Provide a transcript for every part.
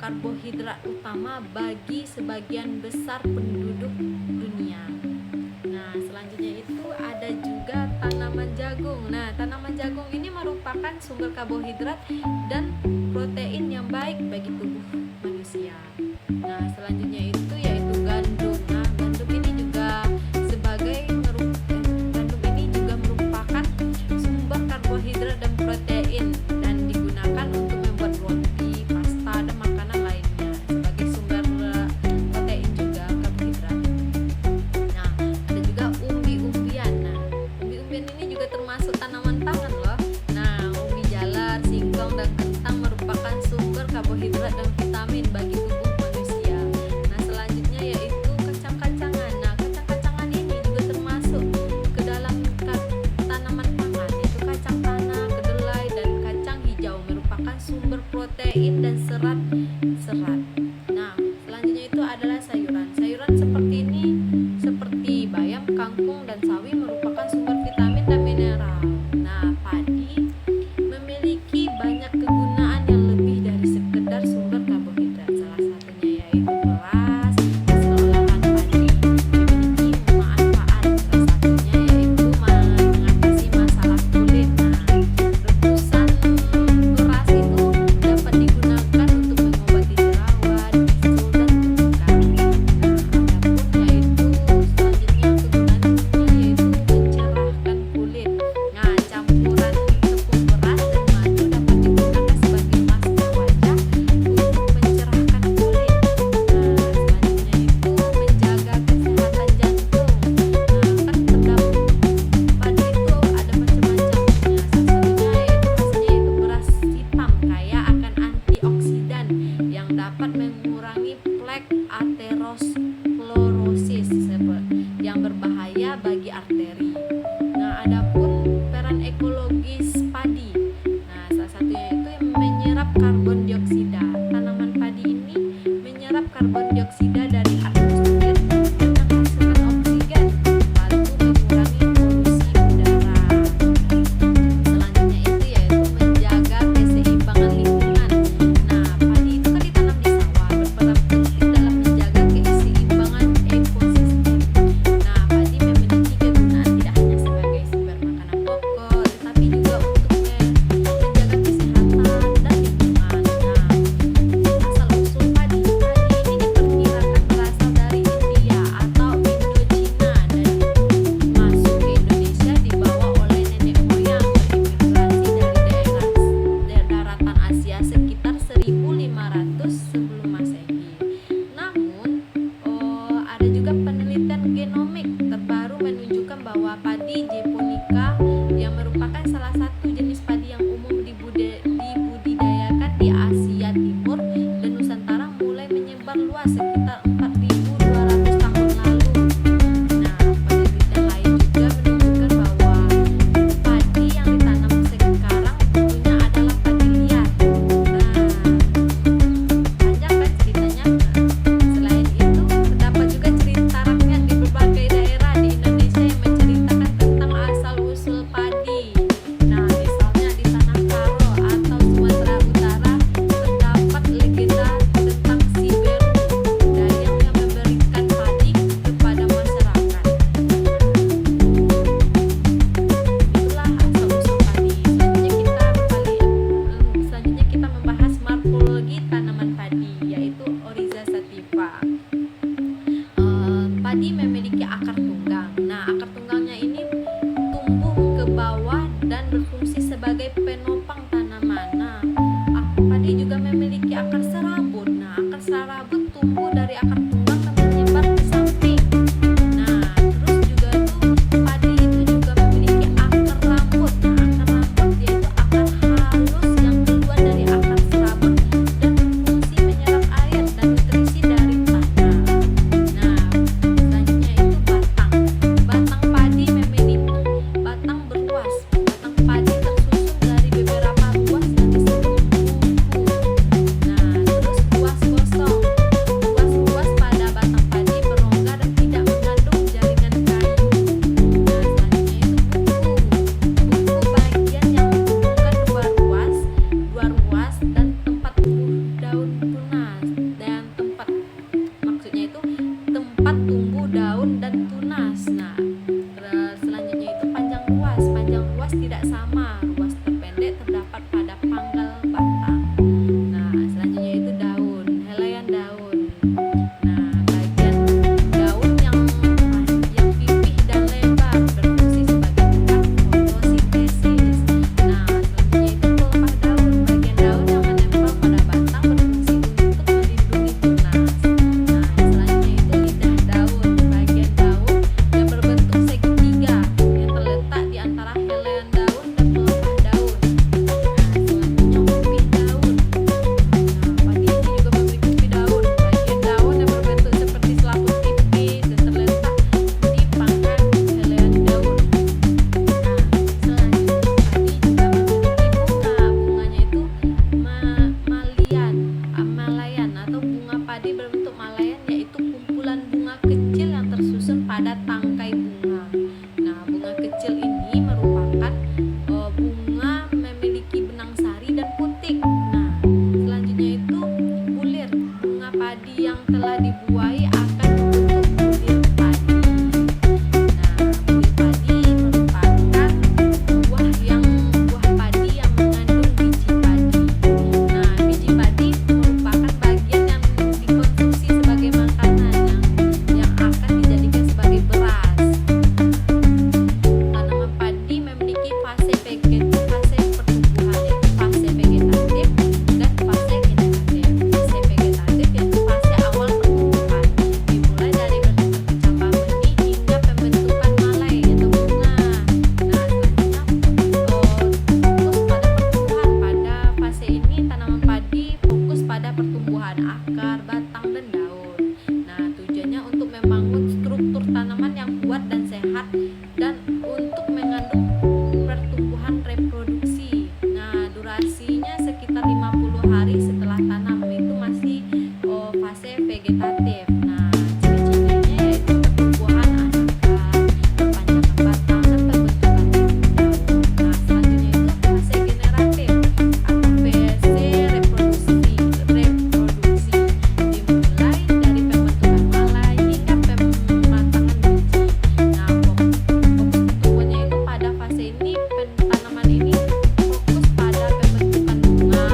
karbohidrat utama bagi sebagian besar penduduk dunia. Nah, selanjutnya itu ada juga tanaman jagung. Nah, tanaman jagung ini merupakan sumber karbohidrat dan protein yang baik bagi tubuh manusia. Nah, selanjutnya itu yaitu gandum. Nah, gandum ini juga merupakan sumber karbohidrat dan protein dan digunakan untuk membuat roti, pasta, dan makanan lainnya sebagai sumber protein juga karbohidrat. Nah, ada juga umbi-umbian. Nah, umbi-umbian ini juga termasuk tanaman pangan loh. Nah, umbi jalar, singkong, dan kentang merupakan sumber karbohidrat dan vitamin bagi tubuh manusia. Nah, selanjutnya yaitu kacang-kacangan. Nah, kacang-kacangan ini juga termasuk ke dalam tanaman pangan, yaitu kacang tanah, kedelai, dan kacang hijau merupakan sumber protein dan serat-serat. Nah, selanjutnya itu adalah sayuran. Sayuran seperti ini, seperti bayam, kangkung, dan sawi merupakan sumber vitamin dan mineral. Nah, padi memiliki banyak kegunaan yang lebih dari sekedar sumber karbohidrat. Salah satunya yaitu beras, hasil olahan padi memiliki manfaat. Salah satunya yaitu mengatasi masalah kulit. Nah, rebusan beras itu dapat digunakan untuk mengobati jerawat, bisul, dan kutukan. Nah, adapun yaitu selanjutnya kegunaannya yaitu mencerahkan kulit. Nah, campuran tepung beras dan madu dapat digunakan sebagai masker wajah untuk mencerahkan kulit. Nah, selanjutnya itu menjaga kesehatan jantung. Nah, kan terdapat padi itu ada macam-macamnya. Salah satunya yaitu hasilnya yaitu beras hitam kaya akan antioksidan yang dapat mengurangi plak aterosklerosis yang berbahaya bagi arteri. Nah, adapun peran ekologis padi. Nah, salah satunya itu yang menyerap karbon dioksida. Tanaman padi ini menyerap karbon dioksida dari atmosfer dan menghasilkan oksigen, lalu mengurangi polusi udara. Selanjutnya itu yaitu menjaga keseimbangan lingkungan. Nah, padi itu kan ditanam di sawah, berperan penting dalam menjaga keseimbangan ekosistem. Nah, padi memiliki kegunaan tidak hanya sebagai sumber makanan pokok, tetapi juga untuk menjaga kesehatan dan lingkungan. Nah, asal-usul padi ini diperkirakan berasal dari India atau Indochina dan masuk ke Indonesia dibawa oleh nenek moyang berimigrasi dari daratan Asia sekitar 1500 sebelum Masehi. Namun, ada juga penelitian genomik terbaru menunjukkan bahwa padi japonica yang merupakan salah satu jenis padi yang umum dibudidayakan di Asia Timur dan Nusantara mulai menyebar luas sekitar 4200 tahun lalu. Nah, penelitian lain juga menunjukkan bahwa padi yang ditanam sekarang tentunya adalah padi liar. Nah, panjang kan ceritanya. Selain itu, terdapat juga cerita rakyat di berbagai daerah di Indonesia yang menceritakan tentang asal-usul padi. Nah, misalnya di Tanah Karo atau Sumatera Utara terdapat legenda tentang si Beru, dayang yang memberikan padi kepada masyarakat. Itulah asal-usul padi. Selanjutnya kita membahas morfologi tanaman padi, yaitu Oryza sativa. Padi memiliki akar tunggang. Nah, akar tunggangnya ini tumbuh ke bawah dan berfungsi sebagai penopang tanaman. Nah, padi juga memiliki akar serabut. Nah, akar serabut tumbuh dari akar tunggang dan menyebar ke samping. Nah, terus juga tuh padi itu juga memiliki akar rambut. Nah, akar rambut yaitu akar halus yang keluar dari akar serabut dan berfungsi menyerap air dan nutrisi dari tanah. Nah, selanjutnya itu batang. Batang padi memiliki batang berluas. Batang padi tersusun dari beberapa ruas yang disebut buku. Nah, pada akar, batang, dan daun. Nah, tujuannya untuk membangun struktur tanaman yang kuat dan sehat dan untuk mengandung pertumbuhan reproduksi. Nah, durasinya sekitar 50 hari setelah tanam, itu masih fase vegetatif. Nah, ciri-cirinya yaitu pertumbuhan akar, perpanjangan batang, dan pembentukan daun. Nah, selanjutnya itu fase generatif atau fase reproduksi dimulai dari pembentukan malai hingga pematangan biji. Nah, fokus pertumbuhannya itu pada fase ini tanaman ini fokus pada pembentukan bunga,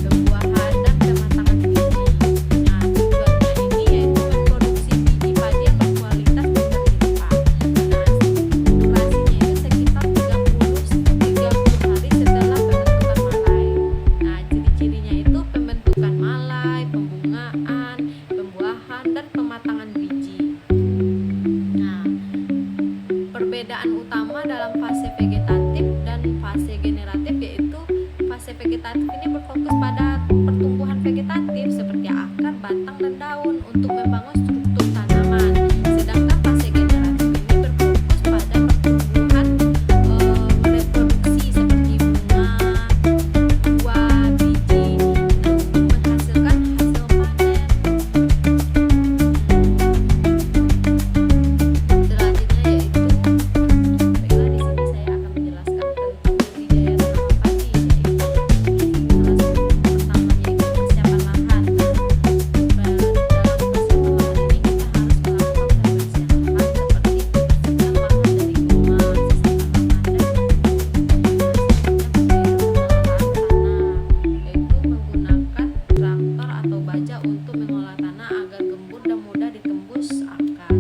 pembuahan, dan pematangan biji. Nah, tujuannya ini yaitu memproduksi biji padi yang berkualitas dan berlimpah. Nah, durasinya itu sekitar 30 hari setelah pembentukan malai. Nah, ciri-cirinya itu pembentukan malai, pembungaan, pembuahan, dan pematangan biji. Nah, perbedaan utama dalam fase vegetatif dan fase generatif yaitu fase vegetatif ini berfokus pada pertumbuhan vegetatif seperti akar, batang, dan daun untuk membangun struktur tanaman. Sedangkan fase generatif ini berfokus pada pertumbuhan reproduksi seperti bunga, buah, biji untuk menghasilkan hasil panen. Selanjutnya yaitu, baiklah di sini saya akan menjelaskan tentang budidaya tanaman padi, yaitu salah satu pertamanya itu persiapan lahan. Dalam persiapan lahan ini kita harus melakukan pembersihan lahan seperti membersihkan lahan dari bunga, sisa tanaman, dan selanjutnya pembayaran tanah, yaitu menggunakan traktor atau baja untuk mengolah tanah agar gembur dan mudah ditembus akar.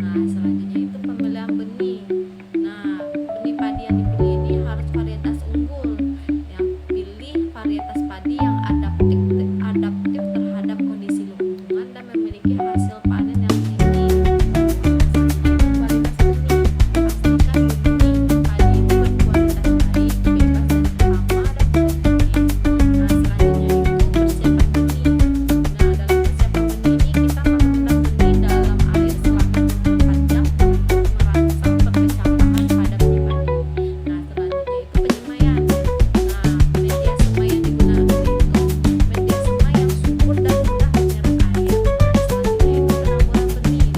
Nah, selanjutnya itu pemilihan benih. Nah, benih padi yang dipilih ini harus varietas unggul. Yang pilih varietas padi yang adaptif terhadap kondisi lingkungan dan memiliki hasil panen yang tinggi. Nah, selanjutnya itu kualitas benih. Pastikan benih padi itu berkualitas baik, bebas dari hama dan penyakit. Nah, selanjutnya itu persiapan benih. Nah, dalam persiapan benih ini kita merendam benih dalam air selama 24 jam untuk merangsang perkecampahan pada benih padi. Nah, selanjutnya itu penyemaian. Nah, media semai yang digunakan itu media semai yang subur dan mudah menyerap air. Nah, selanjutnya itu penamburan benih.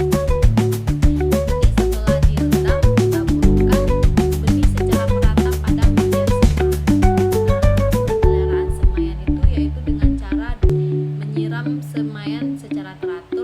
Benih setelah direndam, ditaburkan benih secara merata pada media semai. Nah, pemeliharaan semaian itu yaitu dengan cara menyiram semaian secara teratur